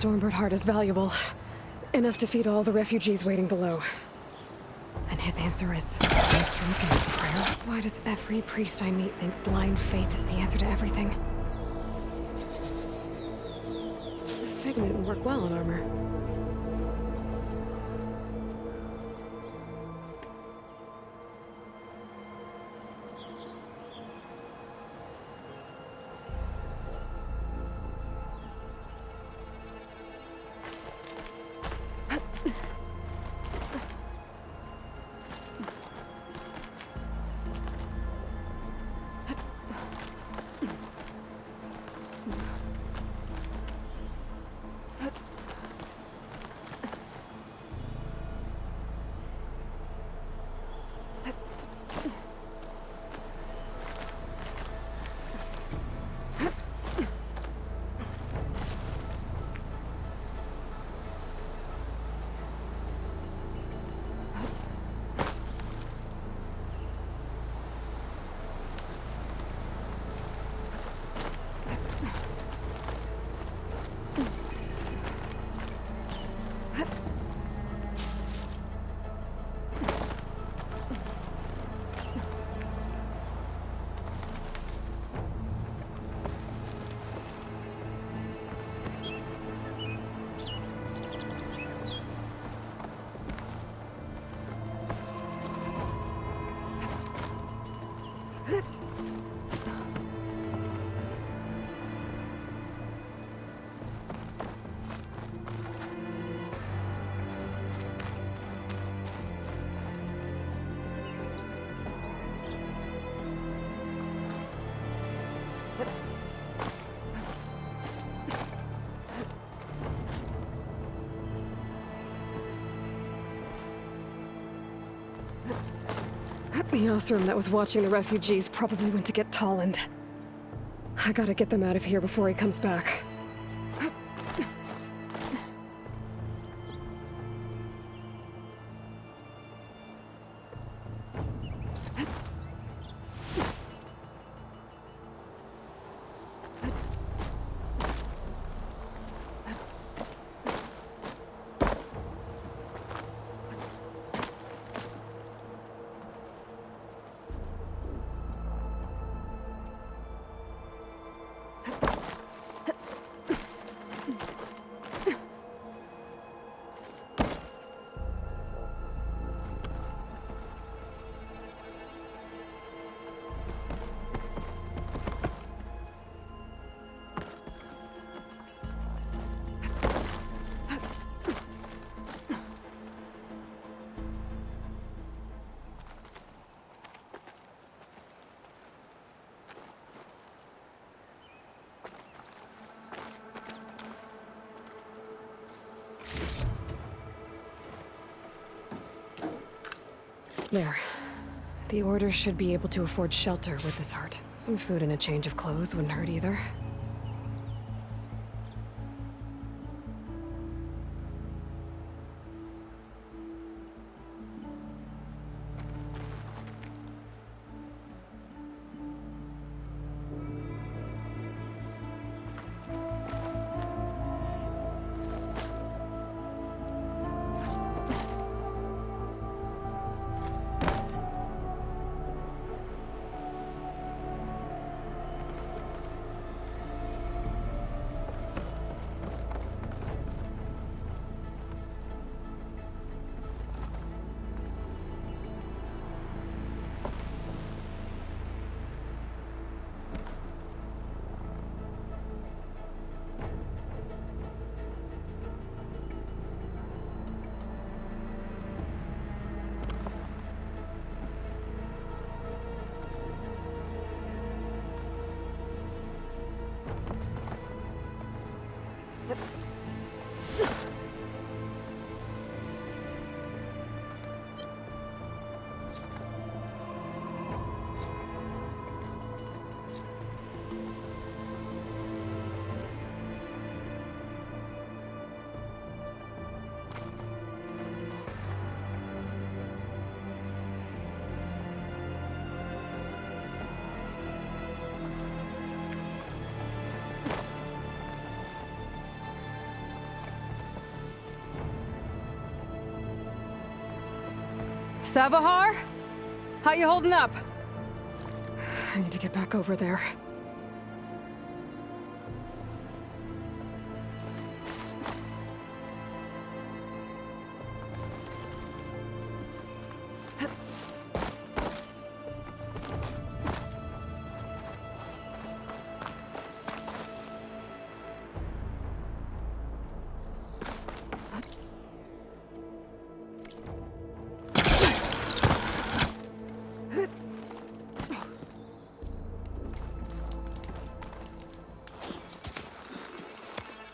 Stormbird heart is valuable. Enough to feed all the refugees waiting below. And his answer is sunstroke and prayer? Why does every priest I meet think blind faith is the answer to everything? This pigment would work well on armor. The Osram that was watching the refugees probably went to get Tolland. I gotta get them out of here before he comes back. There. The Order should be able to afford shelter with this heart. Some food and a change of clothes wouldn't hurt either. Savahar? How you holding up? I need to get back over there.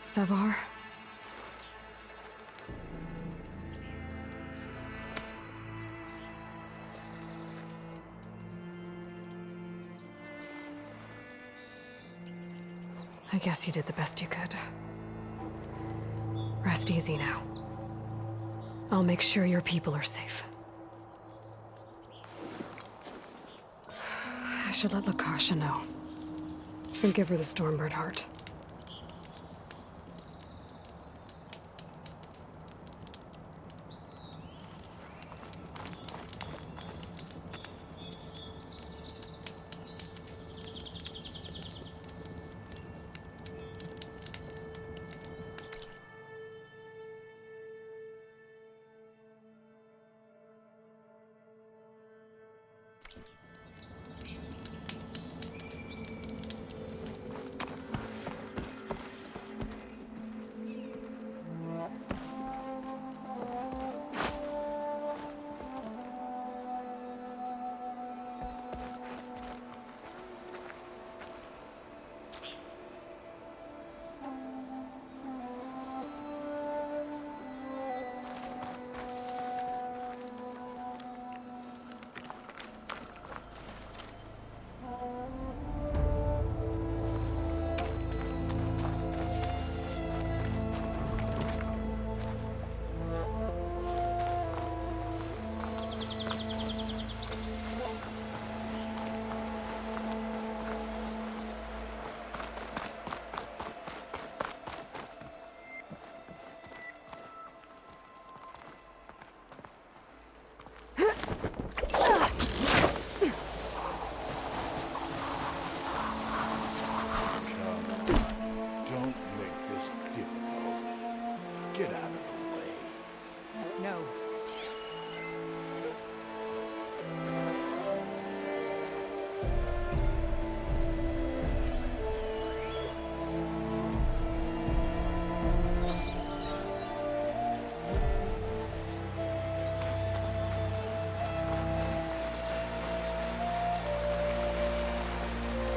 Savar? I guess you did the best you could. Rest easy now. I'll make sure your people are safe. I should let Lakasha know. And give her the Stormbird heart.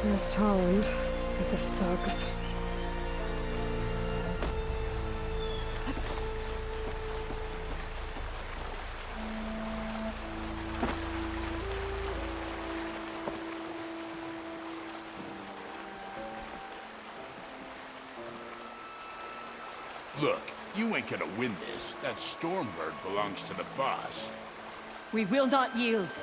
There's Tolland with his thugs. Look, you ain't gonna win this. That Stormbird belongs to the boss. We will not yield.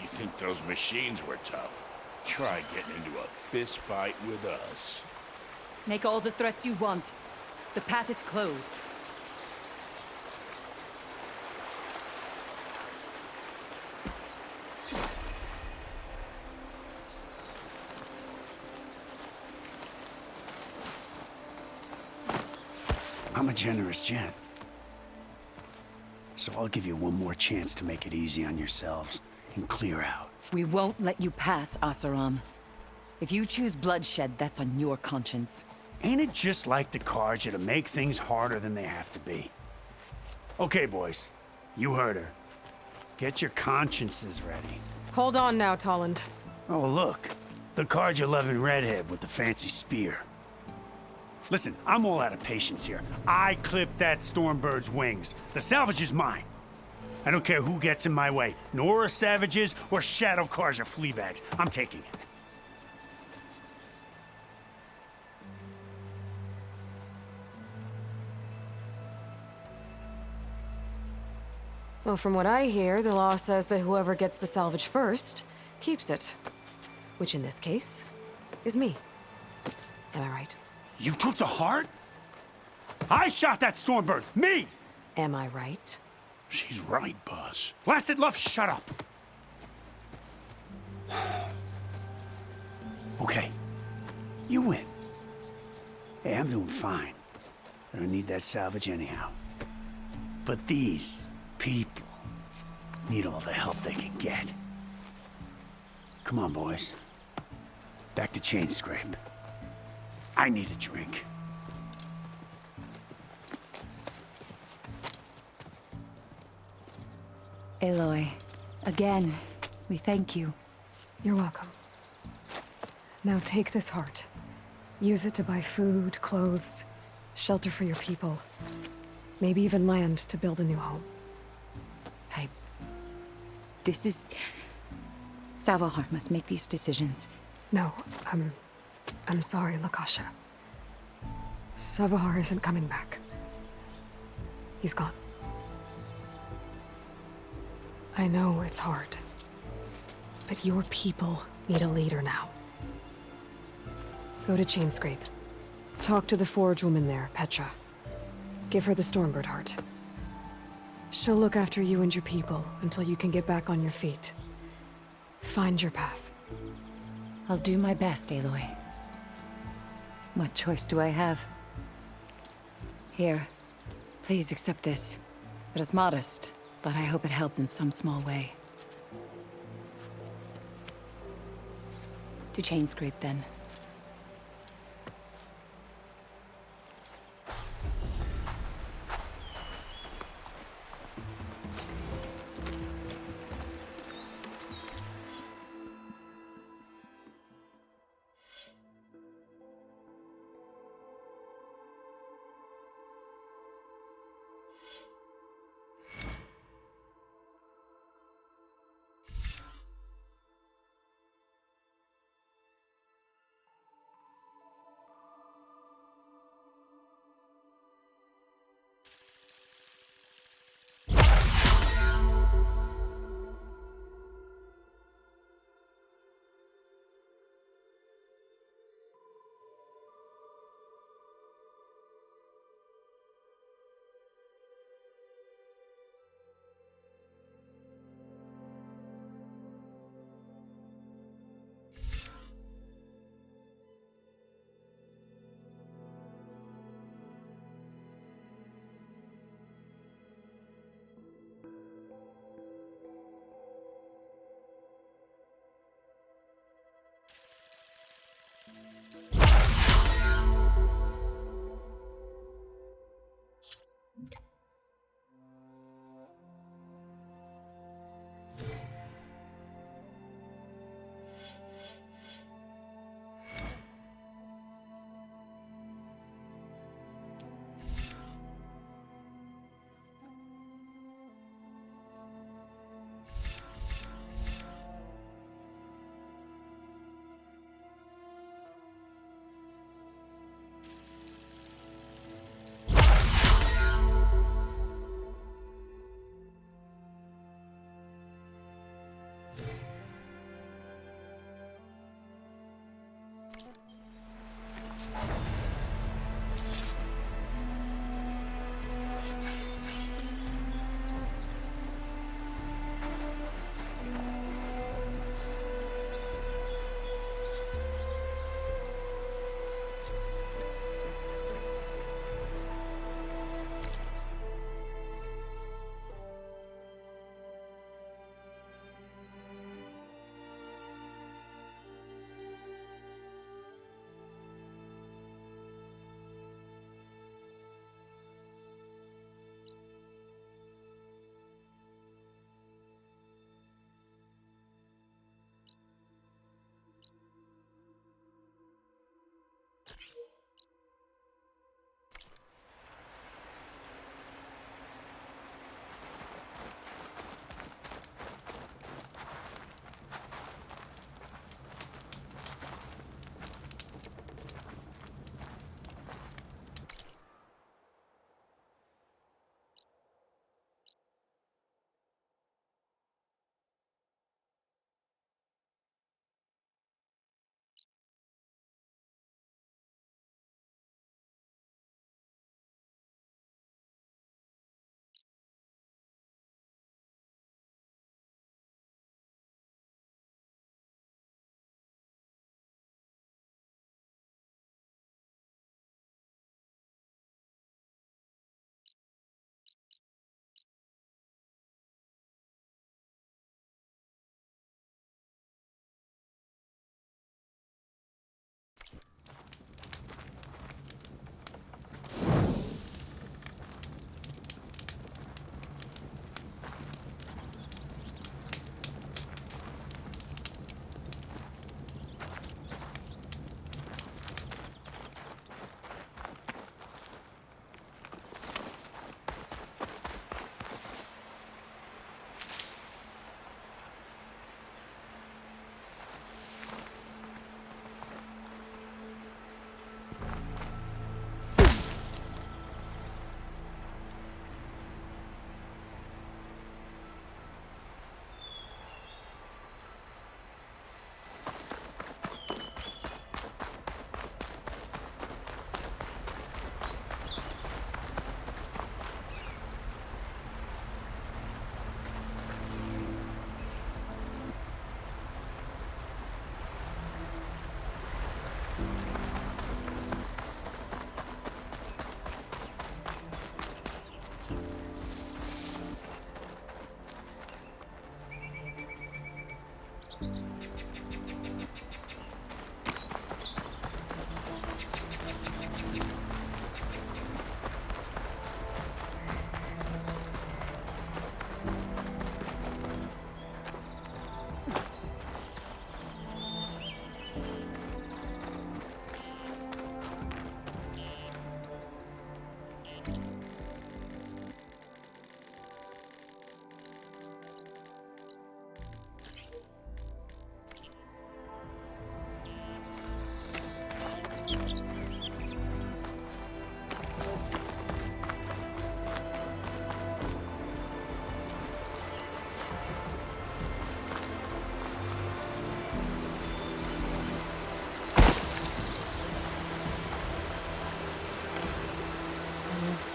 You think those machines were tough? Try getting into a fist fight with us. Make all the threats you want. The path is closed. I'm a generous gent. So I'll give you one more chance to make it easy on yourselves and clear out. We won't let you pass, Asaram. If you choose bloodshed, that's on your conscience. Ain't it just like the cards to make things harder than they have to be? Okay, boys. You heard her. Get your consciences ready. Hold on now, Tolland. Oh, look. The carja-loving redhead with the fancy spear. Listen, I'm all out of patience here. I clipped that Stormbird's wings. The salvage is mine. I don't care who gets in my way. Nora savages or shadow carja fleabags. I'm taking it. Well, from what I hear, the law says that whoever gets the salvage first keeps it. Which in this case is me. Am I right? You took the heart? I shot that Stormbird! Me! Am I right? She's right, boss. Blasted love, shut up! Okay. You win. Hey, I'm doing fine. I don't need that salvage anyhow. But these people need all the help they can get. Come on, boys. Back to Chain Scrape. I need a drink. Aloy, again, we thank you. You're welcome. Now take this heart. Use it to buy food, clothes, shelter for your people. Maybe even land to build a new home. This is... Savahar must make these decisions. No, I'm sorry, Lakasha. Savahar isn't coming back. He's gone. I know it's hard, but your people need a leader now. Go to Chainscrape. Talk to the forge woman there, Petra. Give her the Stormbird heart. She'll look after you and your people until you can get back on your feet. Find your path. I'll do my best, Aloy. What choice do I have? Here, please accept this. It is modest, but I hope it helps in some small way. To Chainscrape, then.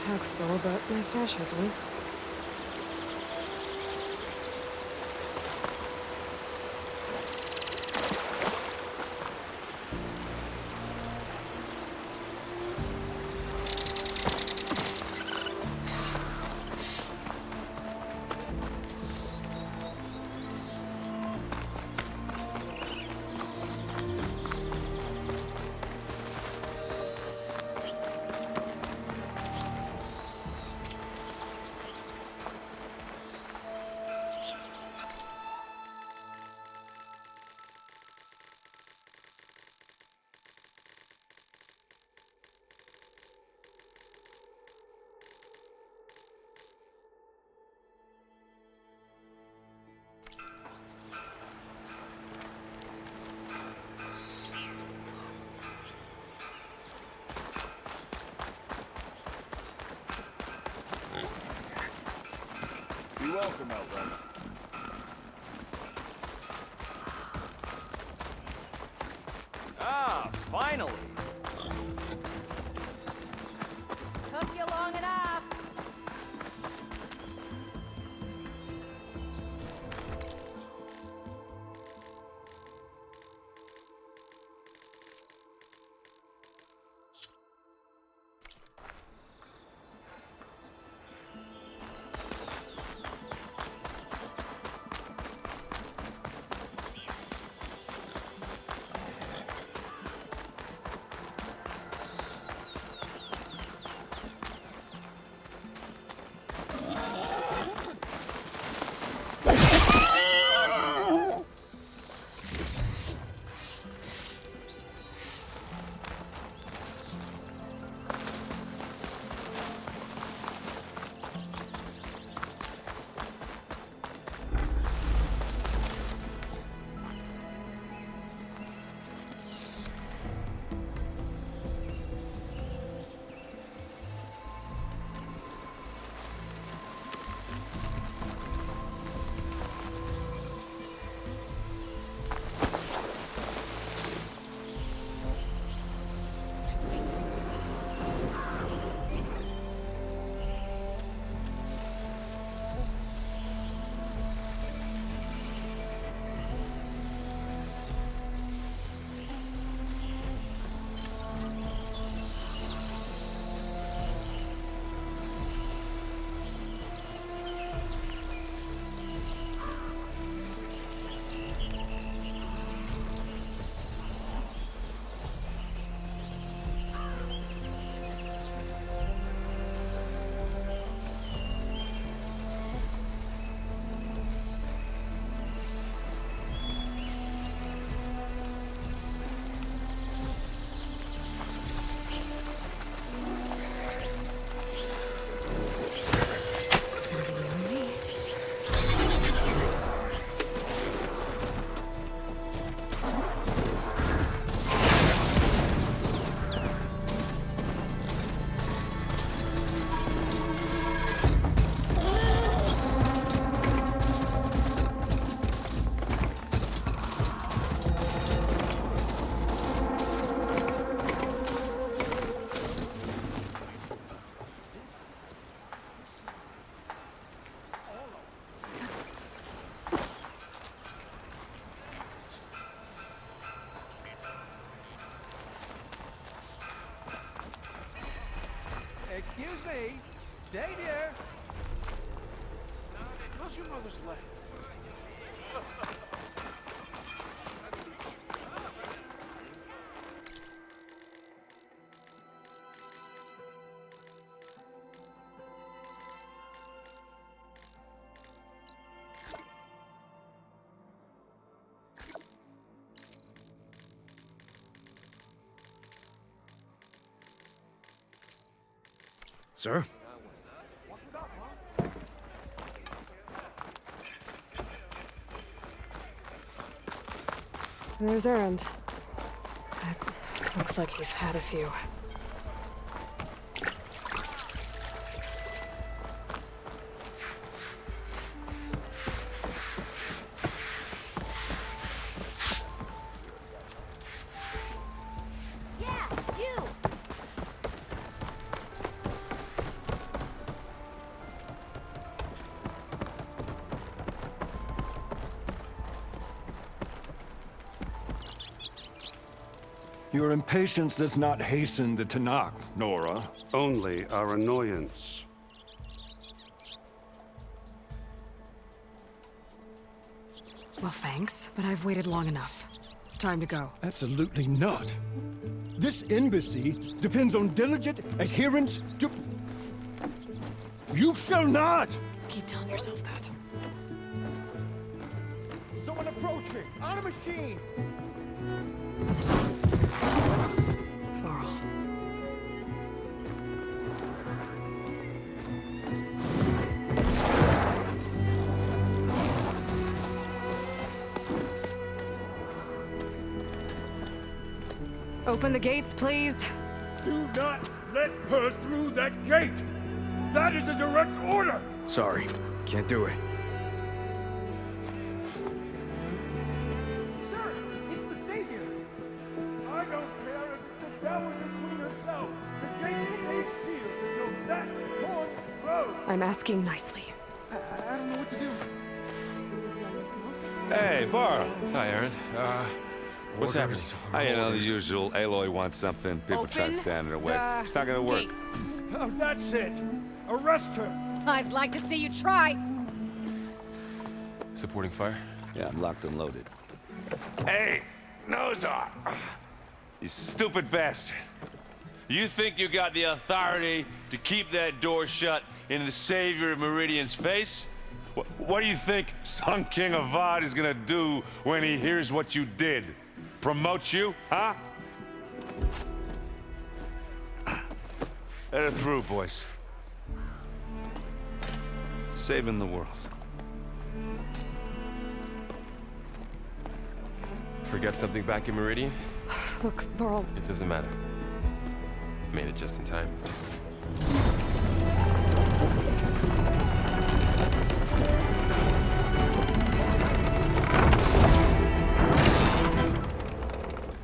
Pack's full, but my stash has one. You're welcome, Aloy. Ah, finally! Took you long enough. Excuse me. Stay there. How's your mother's leg? Sir? There's Erend. It looks like he's had a few. Your impatience does not hasten the Tanakh, Nora. Only our annoyance. Well, thanks, but I've waited long enough. It's time to go. Absolutely not. This embassy depends on diligent adherence to... You shall not! Keep telling yourself that. Someone approaching! On a machine! Varl. Open the gates, please. Do not let her through that gate! That is a direct order! Sorry, can't do it. Sir, it's the Savior! I don't care if the devil is the queen herself. The gate is a shield until that horse grows. I'm asking nicely. I don't know what to do. Hey, Varl. Hi, Aaron. What's happening? You know, the usual. Aloy wants something. People try to stand in her way. It's not gonna work. Oh, that's it! Arrest her! I'd like to see you try. Supporting fire? Yeah, I'm locked and loaded. Hey, Nozar! You stupid bastard. You think you got the authority to keep that door shut in the savior of Meridian's face? What do you think Sun King Avad is gonna do when he hears what you did? Promote you, huh? Let her through, boys. Saving the world. Forget something back in Meridian? Look, Varl, It doesn't matter. Made it just in time.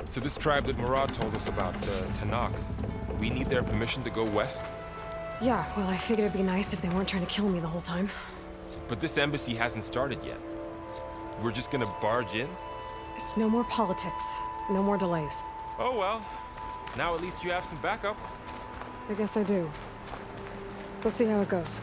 So this tribe that Murad told us about, the Tanakh, we need their permission to go west? yeah, well, I figured it'd be nice if they weren't trying to kill me the whole time. But this embassy hasn't started yet. We're just gonna barge in? It's no more politics. No more delays. Oh well. Now at least you have some backup. I guess I do. We'll see how it goes.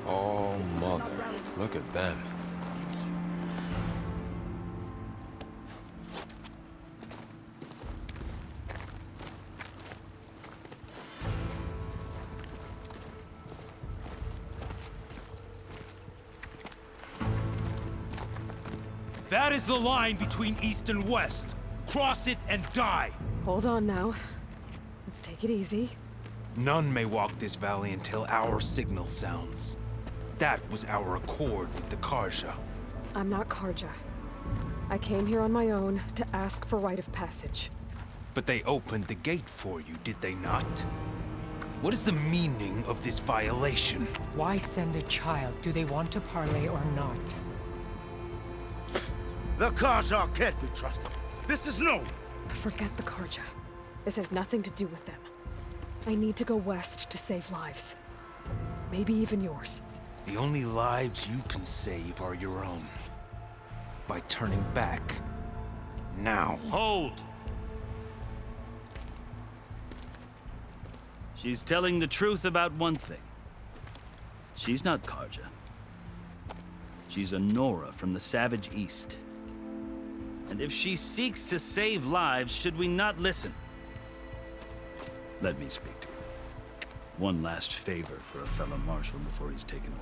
Oh, mother. Look at them. That is the line between East and West. Cross it and die. Hold on now. Let's take it easy. None may walk this valley until our signal sounds. That was our accord with the Karja. I'm not Karja. I came here on my own to ask for rite of passage. But they opened the gate for you, did they not? What is the meaning of this violation? Why send a child? Do they want to parley or not? The Karja can't be trusted. This is no. Forget the Karja. This has nothing to do with them. I need to go west to save lives. Maybe even yours. The only lives you can save are your own. By turning back. Now. Hold! She's telling the truth about one thing. She's not Karja. She's a Nora from the Savage East. And if she seeks to save lives, should we not listen? Let me speak to her. One last favor for a fellow marshal before he's taken away.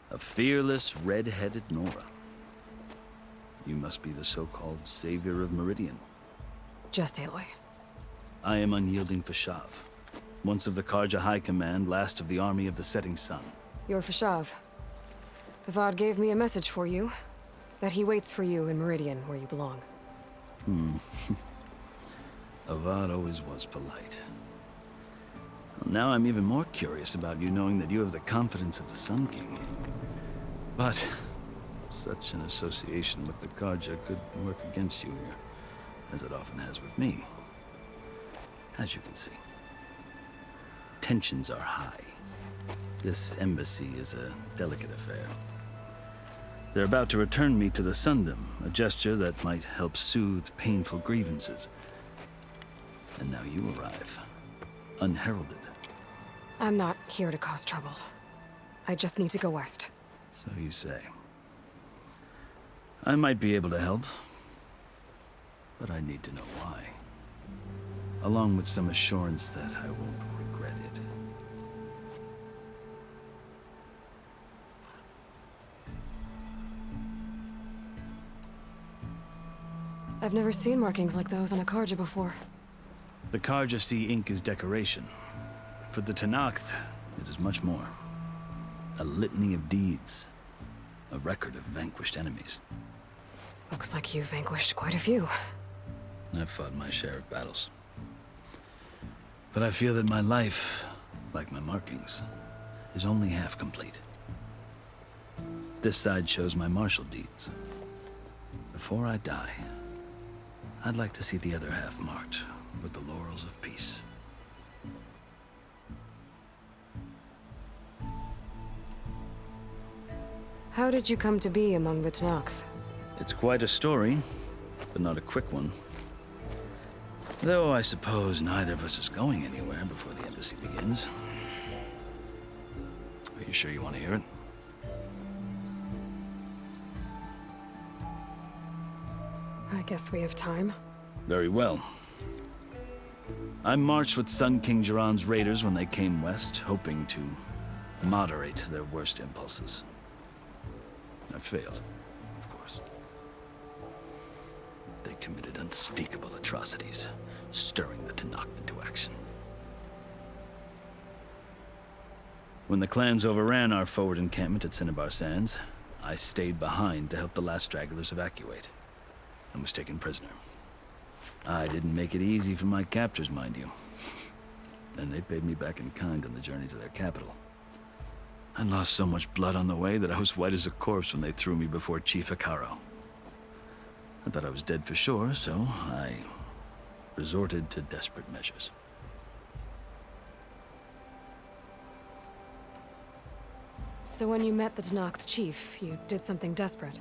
A fearless, red-headed Nora. You must be the so-called savior of Meridian. Just Aloy. I am unyielding Fashav. Once of the Karja High Command, last of the army of the Setting Sun. You're Fashav. Avad gave me a message for you. That he waits for you in Meridian, where you belong. Avad always was polite. Well, now I'm even more curious about you knowing that you have the confidence of the Sun King. But such an association with the Karja could work against you here, as it often has with me. As you can see. Tensions are high. This embassy is a delicate affair. They're about to return me to the Sundom, a gesture that might help soothe painful grievances. And now you arrive, unheralded. I'm not here to cause trouble. I just need to go west. So you say. I might be able to help, but I need to know why. Along with some assurance that I won't regret it. I've never seen markings like those on a Karja before. The Karja see ink as decoration. For the Tenakth, it is much more. A litany of deeds. A record of vanquished enemies. Looks like you've vanquished quite a few. I've fought my share of battles. But I feel that my life, like my markings, is only half complete. This side shows my martial deeds. Before I die, I'd like to see the other half marked with the laurels of peace. How did you come to be among the Tenakth? It's quite a story, but not a quick one. Though I suppose neither of us is going anywhere before the embassy begins. Are you sure you want to hear it? I guess we have time. Very well. I marched with Sun King Jiran's raiders when they came west, hoping to moderate their worst impulses. I failed, of course. They committed unspeakable atrocities, stirring the Tenakth into action. When the clans overran our forward encampment at Cinnabar Sands, I stayed behind to help the last stragglers evacuate, and was taken prisoner. I didn't make it easy for my captors, mind you. And they paid me back in kind on the journey to their capital. I lost so much blood on the way that I was white as a corpse when they threw me before Chief Hikaro. I thought I was dead for sure, so I resorted to desperate measures. So when you met the Tenakth chief, you did something desperate?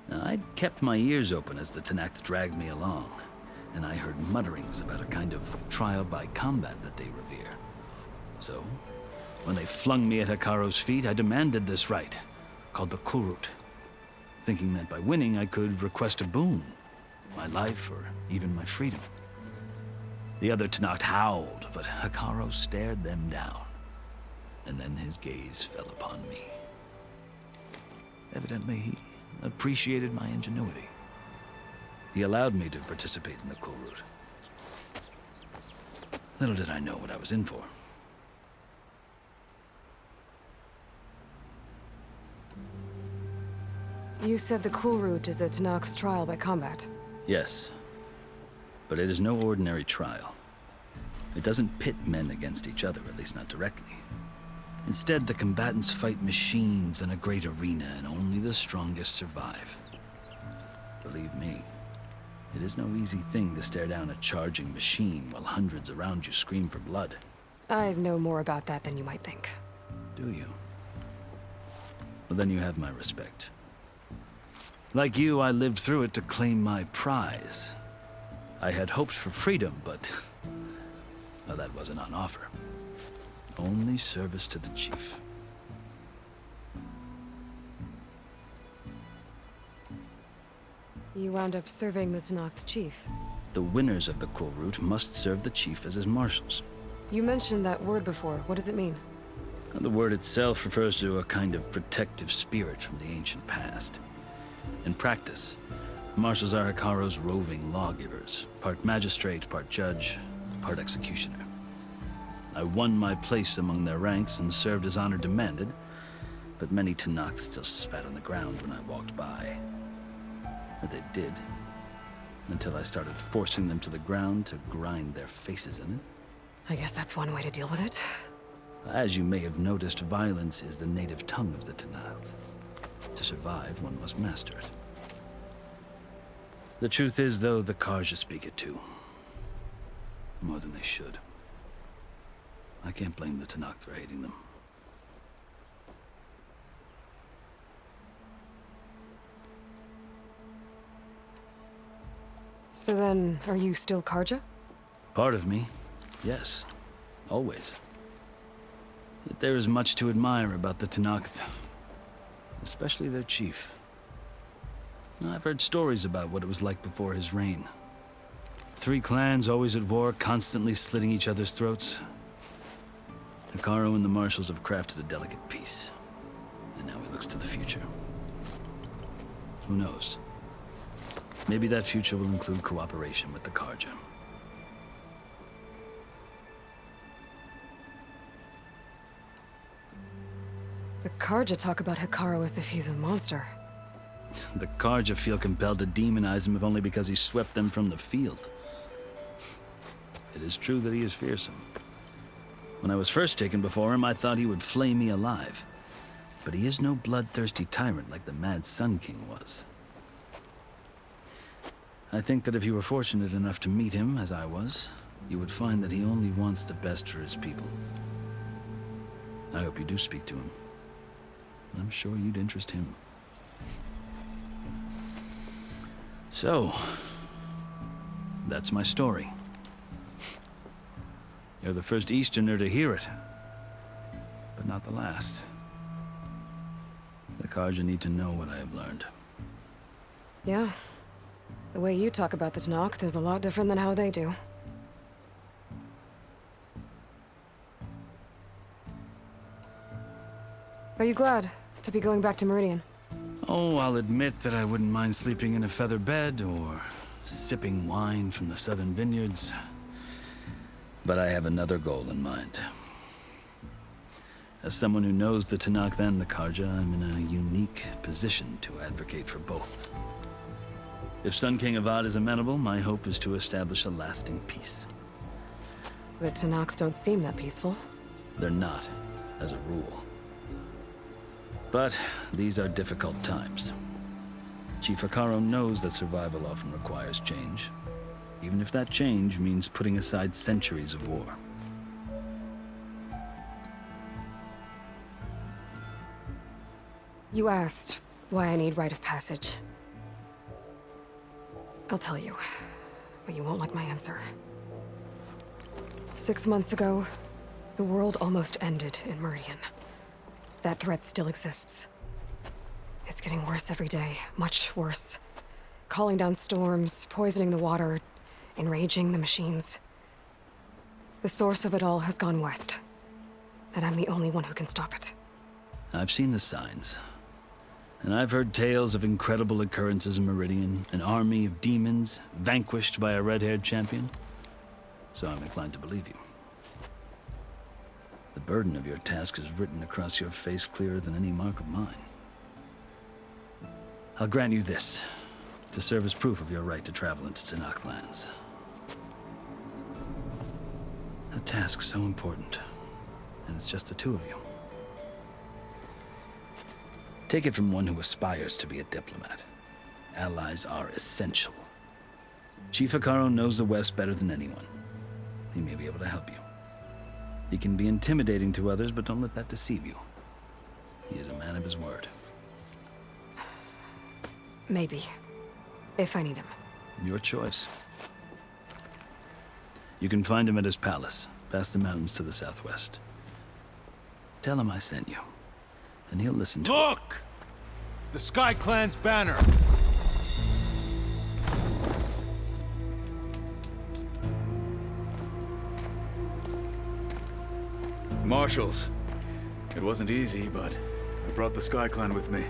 Now, I'd kept my ears open as the Tenakth dragged me along, and I heard mutterings about a kind of trial by combat that they revere. So, when they flung me at Hikaro's feet, I demanded this right, called the Kurut, thinking that by winning I could request a boon, my life or even my freedom. The other Tenakth howled, but Hikaro stared them down, and then his gaze fell upon me. Evidently, he appreciated my ingenuity. He allowed me to participate in the Kurut. Little did I know what I was in for. You said the Kurut is a Tenakth trial by combat. Yes, but it is no ordinary trial. It doesn't pit men against each other, at least not directly. Instead, the combatants fight machines in a great arena, and only the strongest survive. Believe me, it is no easy thing to stare down a charging machine while hundreds around you scream for blood. I know more about that than you might think. Do you? Well, then you have my respect. Like you, I lived through it to claim my prize. I had hoped for freedom, but... well, that wasn't on offer. Only service to the chief. You wound up serving the Tenakth chief. The winners of the Cool Route must serve the chief as his marshals. You mentioned that word before. What does it mean? The word itself refers to a kind of protective spirit from the ancient past. In practice, marshals are Hikaro's roving lawgivers, part magistrate, part judge, part executioner. I won my place among their ranks and served as honor demanded, but many Tenakth still spat on the ground when I walked by. But they did, until I started forcing them to the ground to grind their faces in it. I guess that's one way to deal with it. As you may have noticed, violence is the native tongue of the Tenakth. To survive, one must master it. The truth is, though, the Karja speak it too. More than they should. I can't blame the Tenakth for hating them. So then, are you still Karja? Part of me, yes. Always. Yet there is much to admire about the Tenakth. Especially their chief. I've heard stories about what it was like before his reign. 3 clans always at war, constantly slitting each other's throats. Hikaru and the marshals have crafted a delicate peace. And now he looks to the future. Who knows? Maybe that future will include cooperation with the Karja. The Karja talk about Hikaru as if he's a monster. The Karja feel compelled to demonize him if only because he swept them from the field. It is true that he is fearsome. When I was first taken before him, I thought he would flay me alive. But he is no bloodthirsty tyrant like the Mad Sun King was. I think that if you were fortunate enough to meet him, as I was, you would find that he only wants the best for his people. I hope you do speak to him. I'm sure you'd interest him. So, that's my story. You're the first Easterner to hear it, but not the last. The Karja need to know what I have learned. Yeah. The way you talk about the Tenakth is a lot different than how they do. Are you glad to be going back to Meridian? Oh, I'll admit that I wouldn't mind sleeping in a feather bed or sipping wine from the southern vineyards. But I have another goal in mind. As someone who knows the Tenakth and the Karja, I'm in a unique position to advocate for both. If Sun King Avad is amenable, my hope is to establish a lasting peace. The Tenakth don't seem that peaceful. They're not, as a rule. But these are difficult times. Chief Hikaru knows that survival often requires change, even if that change means putting aside centuries of war. You asked why I need rite of passage. I'll tell you, but you won't like my answer. 6 months ago, the world almost ended in Meridian. That threat still exists. It's getting worse every day, much worse. Calling down storms, poisoning the water, enraging the machines. The source of it all has gone west, and I'm the only one who can stop it. I've seen the signs. And I've heard tales of incredible occurrences in Meridian, an army of demons vanquished by a red-haired champion. So I'm inclined to believe you. The burden of your task is written across your face clearer than any mark of mine. I'll grant you this, to serve as proof of your right to travel into Tenakth lands. A task so important, and it's just the two of you. Take it from one who aspires to be a diplomat. Allies are essential. Chief Hikaru knows the West better than anyone. He may be able to help you. He can be intimidating to others, but don't let that deceive you. He is a man of his word. Maybe. If I need him. Your choice. You can find him at his palace, past the mountains to the southwest. Tell him I sent you, and he'll listen to it. Look! The Sky Clan's banner! Marshals. It wasn't easy, but I brought the Sky Clan with me.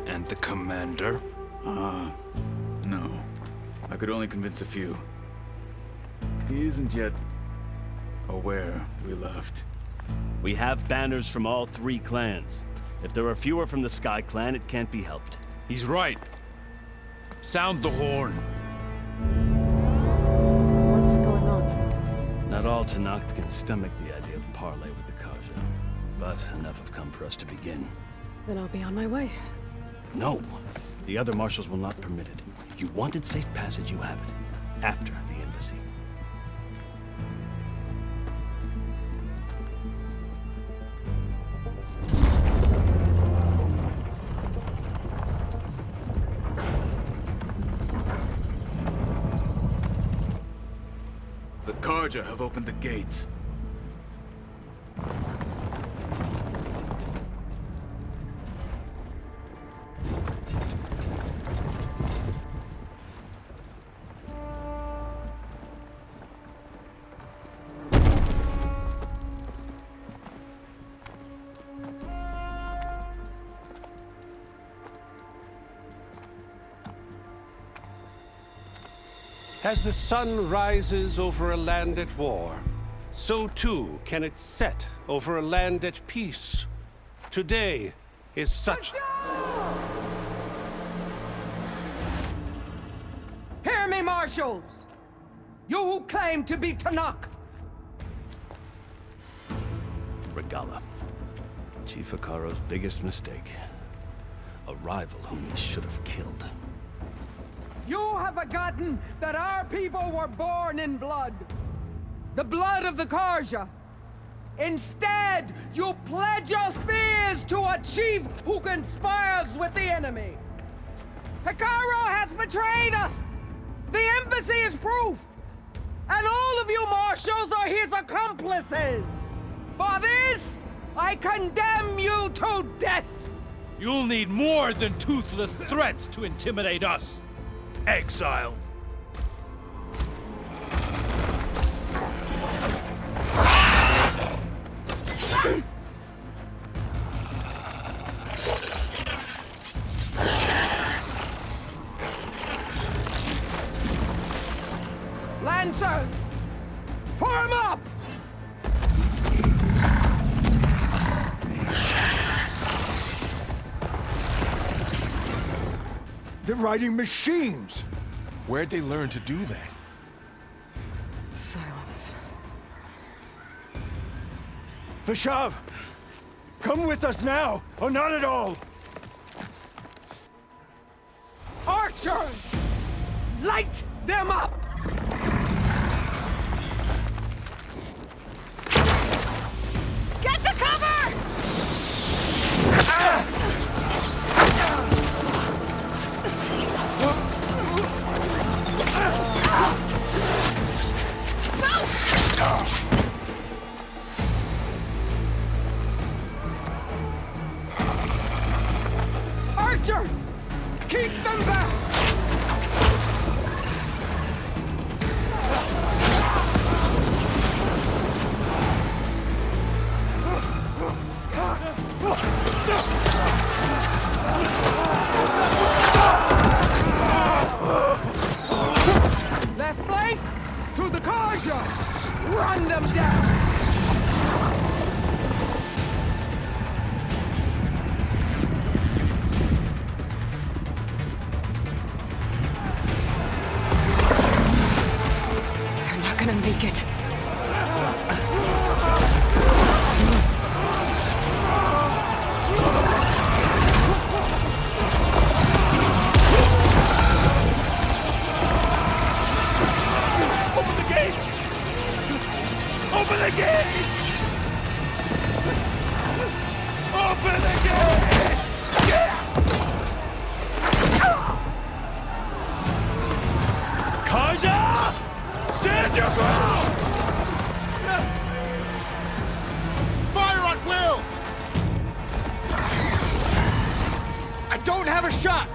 And the commander? No. I could only convince a few. He isn't yet aware we left. We have banners from all 3 clans. If there are fewer from the Sky Clan, it can't be helped. He's right. Sound the horn. What's going on? Not all Tenakth can stomach the idea of parley with the Karja, but enough have come for us to begin. Then I'll be on my way. No. The other marshals will not permit it. You wanted safe passage, you have it. After the embassy. The Karja have opened the gates. As the sun rises over a land at war, so too can it set over a land at peace. Today is such... Hear me, marshals! You who claim to be Tenakth! Regala. Chief Hikaro's biggest mistake. A rival whom he should have killed. You have forgotten that our people were born in blood. The blood of the Karja. Instead, you pledge your spears to a chief who conspires with the enemy. Hikaro has betrayed us! The embassy is proof! And all of you marshals are his accomplices! For this, I condemn you to death! You'll need more than toothless threats to intimidate us. Exile. Lancers! Form up! They're riding machines! Where'd they learn to do that? Silence. Vashav! Come with us now, or not at all! Archers! Light them up! Get to cover! Archers! Keep them back! Left flank to the Karja! Run them down! They're not gonna make it. Open the gates! Open the gates! Open the gates! Karja! Stand your ground! Fire on Will! I don't have a shot!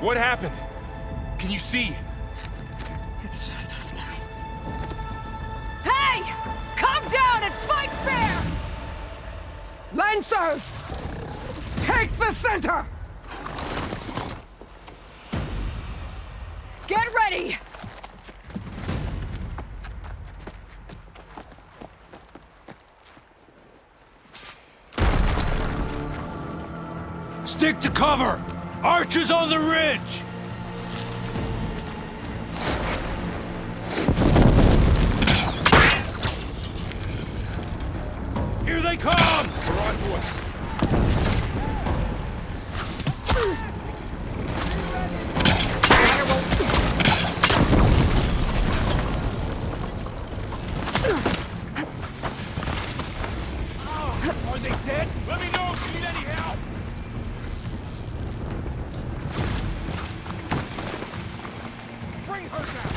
What happened? Can you see? It's just us now. Hey! Come down and fight fair! Lancers! Take the center! Get ready! Stick to cover! Archers on the ridge! Here they come! We're on board. Are they dead? Let me know if you need any help! Bring her down!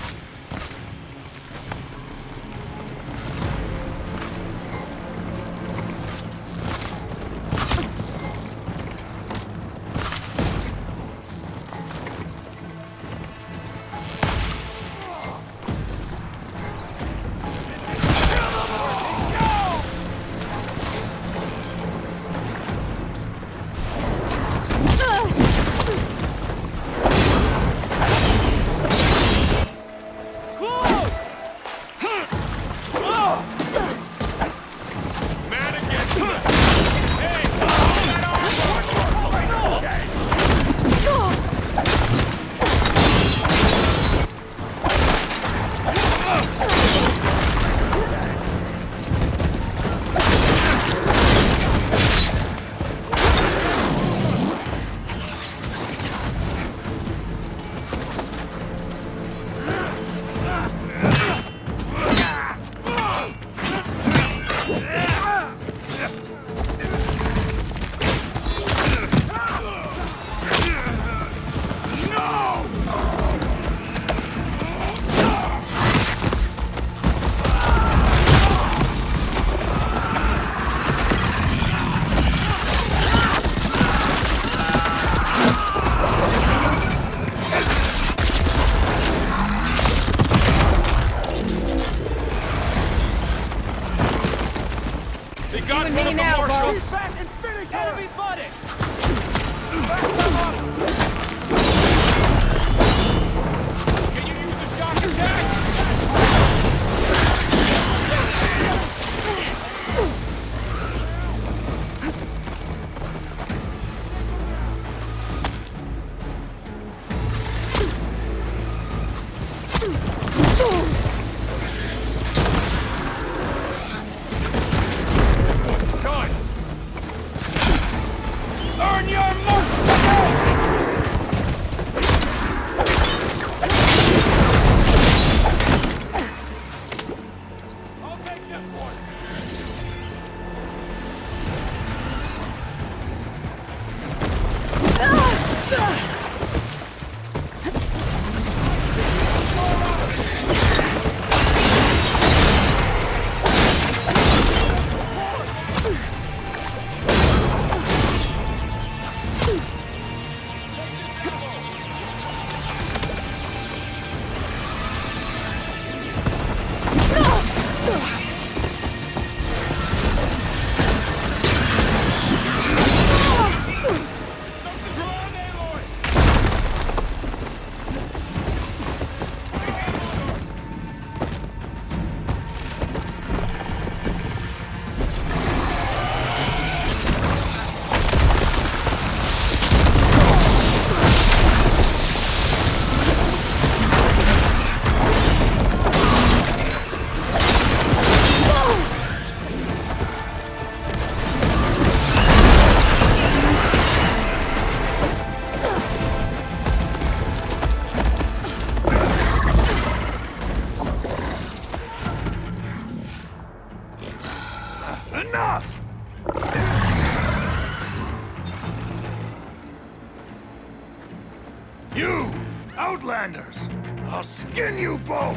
You! Outlanders! I'll skin you both!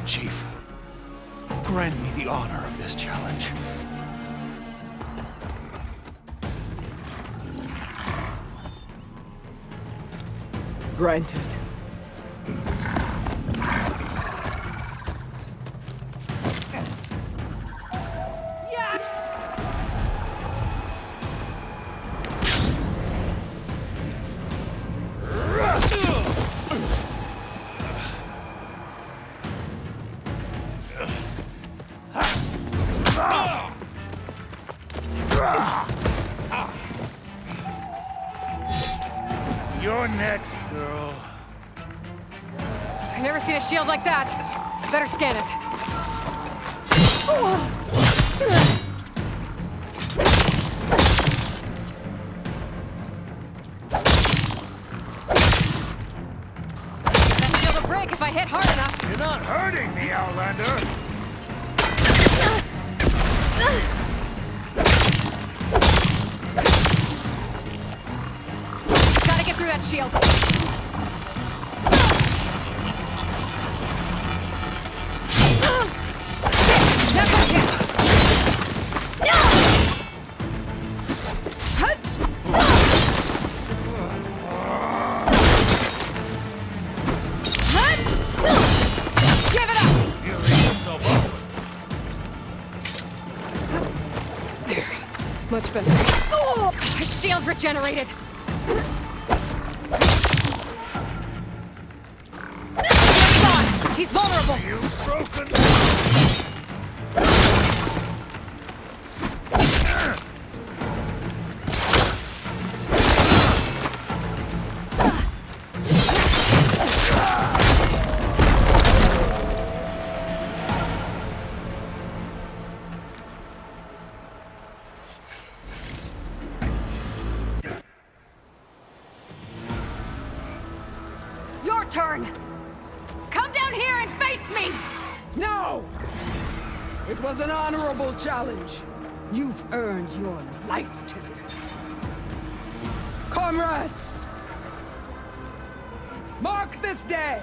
Chief, grant me the honor of this challenge. Granted. You're next, girl. I've never seen a shield like that. Better scan it. That shield will break if I hit hard enough. You're not hurting me, Outlander! Gotta get through that shield. That was it. Give it up! You leave yourself open. There. Much better. Oh, his shield's regenerated. Shield's gone. He's vulnerable. You've broken. Your turn. Come down here and face me. No! It was an honorable challenge. You've earned your life today. Comrades! Mark this day!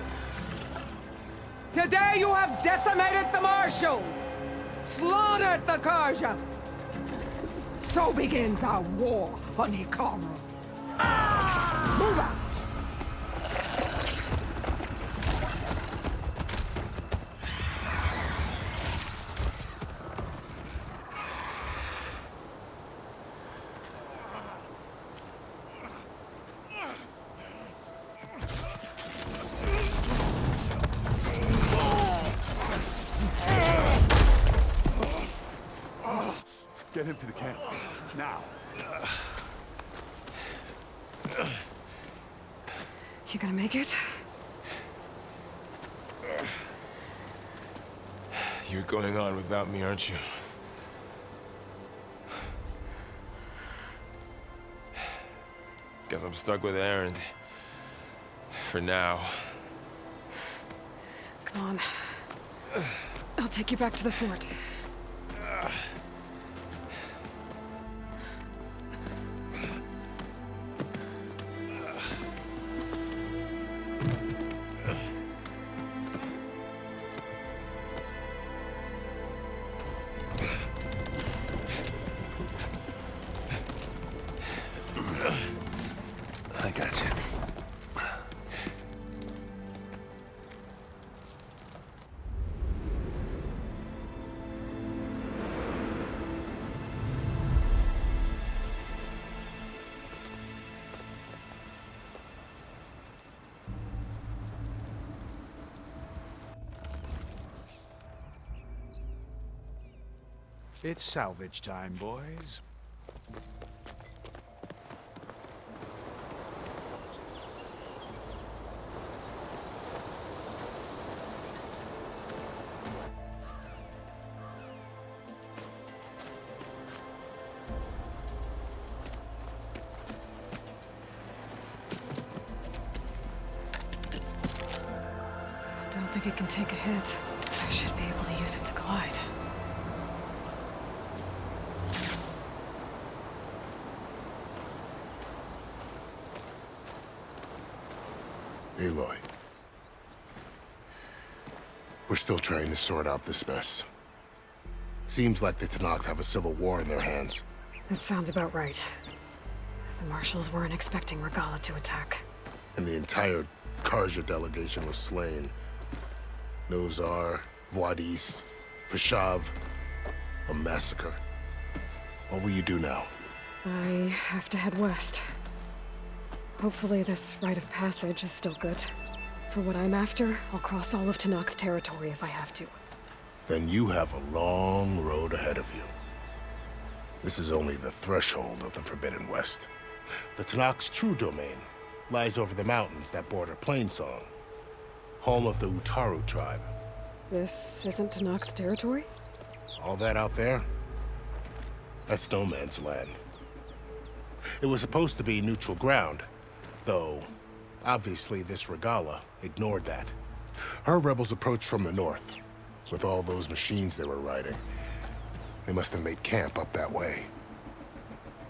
Today you have decimated the Marshals! Slaughtered the Karja! So begins our war on Hikaru. Move out! Get him to the camp. Now. You gonna make it? You're going on without me, aren't you? Guess I'm stuck with Aaron. For now. Come on. I'll take you back to the fort. I got you. It's salvage time, boys. I don't think it can take a hit. I should be able to use it to glide. Aloy. We're still trying to sort out this mess. Seems like the Tenakth have a civil war in their hands. That sounds about right. The marshals weren't expecting Regalla to attack. And the entire Karja delegation was slain. Nozar, Voidis, Vashav. A massacre. What will you do now? I have to head west. Hopefully this rite of passage is still good. For what I'm after, I'll cross all of Tenakth territory if I have to. Then you have a long road ahead of you. This is only the threshold of the Forbidden West. The Tenakth's true domain lies over the mountains that border Plainsong, home of the Utaru tribe. This isn't Tenakth territory? All that out there? That's no man's land. It was supposed to be neutral ground, though obviously this Regalla ignored that. Her rebels approached from the north, with all those machines they were riding. They must have made camp up that way.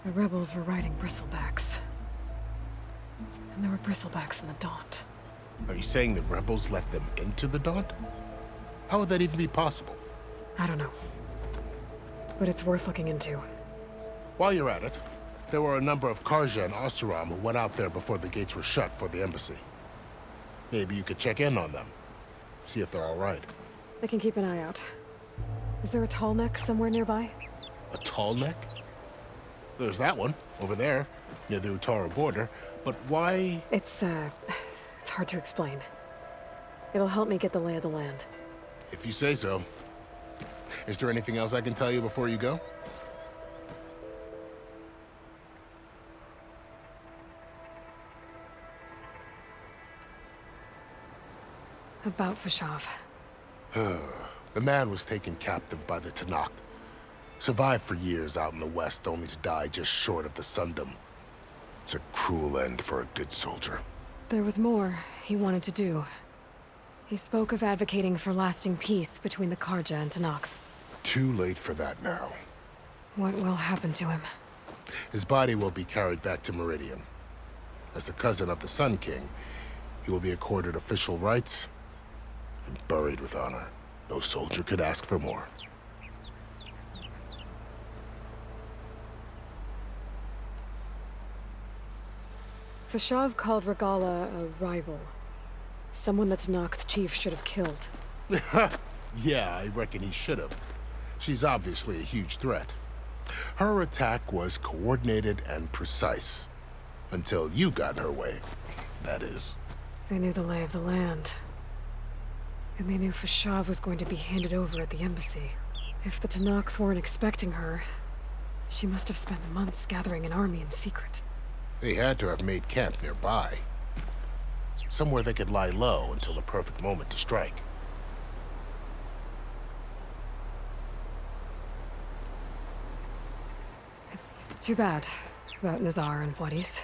The rebels were riding bristlebacks. And there were bristlebacks in the Daunt. Are you saying the rebels let them into the Daunt? How would that even be possible? I don't know. But it's worth looking into. While you're at it, there were a number of Karja and Oseram who went out there before the gates were shut for the embassy. Maybe you could check in on them. See if they're all right. I can keep an eye out. Is there a tall neck somewhere nearby? A tall neck? There's that one, over there, near the Utaru border. But why? It's hard to explain. It'll help me get the lay of the land. If you say so. Is there anything else I can tell you before you go? About Vashav. The man was taken captive by the Tenakth. Survived for years out in the west, only to die just short of the Sundom. It's a cruel end for a good soldier. There was more he wanted to do. He spoke of advocating for lasting peace between the Karja and Tenakth. Too late for that now. What will happen to him? His body will be carried back to Meridian. As a cousin of the Sun King, he will be accorded official rights and buried with honor. No soldier could ask for more. Vashav called Regalla a rival. Someone that Tenakth chief should have killed. Yeah, I reckon he should have. She's obviously a huge threat. Her attack was coordinated and precise. Until you got in her way, that is. They knew the lay of the land. And they knew Vashav was going to be handed over at the embassy. If the Tenakth weren't expecting her, she must have spent months gathering an army in secret. They had to have made camp nearby. Somewhere they could lie low until the perfect moment to strike. It's too bad about Nozar and Voidis.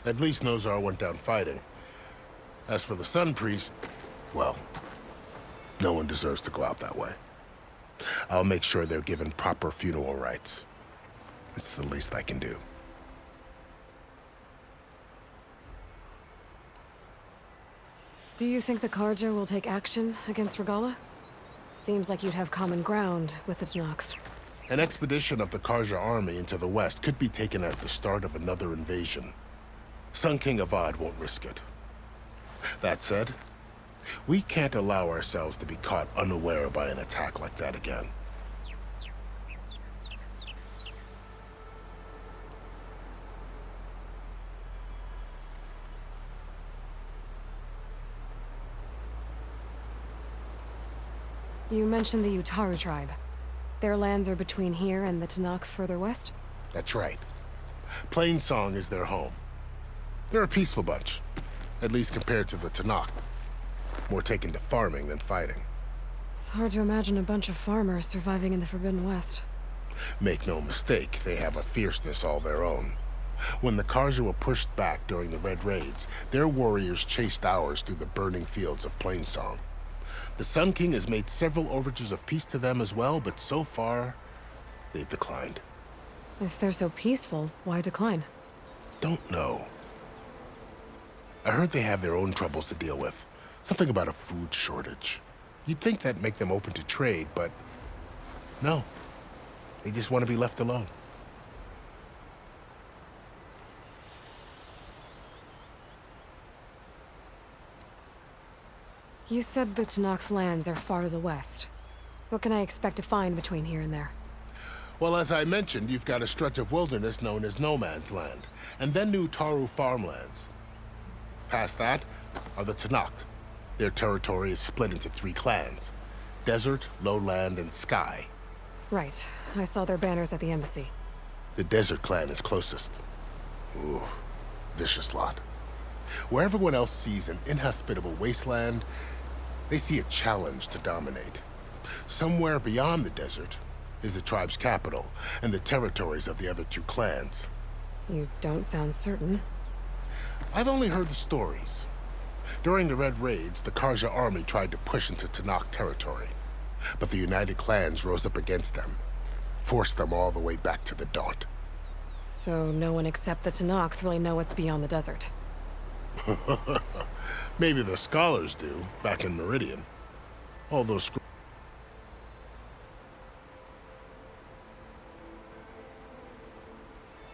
At least Nozar went down fighting. As for the Sun Priest, well, no one deserves to go out that way. I'll make sure they're given proper funeral rites. It's the least I can do. Do you think the Karja will take action against Regalla? Seems like you'd have common ground with the Tenakth. An expedition of the Karja army into the west could be taken as the start of another invasion. Sun King Avad won't risk it. That said, we can't allow ourselves to be caught unaware by an attack like that again. You mentioned the Utaru tribe. Their lands are between here and the Tenakth further west? That's right. Plainsong is their home. They're a peaceful bunch, at least compared to the Tenakth. More taken to farming than fighting. It's hard to imagine a bunch of farmers surviving in the Forbidden West. Make no mistake, they have a fierceness all their own. When the Karja were pushed back during the Red Raids, their warriors chased ours through the burning fields of Plainsong. The Sun King has made several overtures of peace to them as well, but so far, they've declined. If they're so peaceful, why decline? Don't know. I heard they have their own troubles to deal with. Something about a food shortage. You'd think that'd make them open to trade, but no. They just want to be left alone. You said the Tenakth lands are far to the west. What can I expect to find between here and there? Well, as I mentioned, you've got a stretch of wilderness known as No Man's Land, and then new Taru farmlands. Past that are the Tenakth. Their territory is split into 3 clans: Desert, Lowland, and Sky. Right. I saw their banners at the embassy. The Desert clan is closest. Ooh, vicious lot. Where everyone else sees an inhospitable wasteland, they see a challenge to dominate. Somewhere beyond the desert is the tribe's capital and the territories of the other 2 clans. You don't sound certain. I've only heard the stories. During the Red Raids, the Karja army tried to push into Tenakth territory, but the United Clans rose up against them, forced them all the way back to the Daunt. So no one except the Tenakth really know what's beyond the desert. Maybe the scholars do, back in Meridian. All those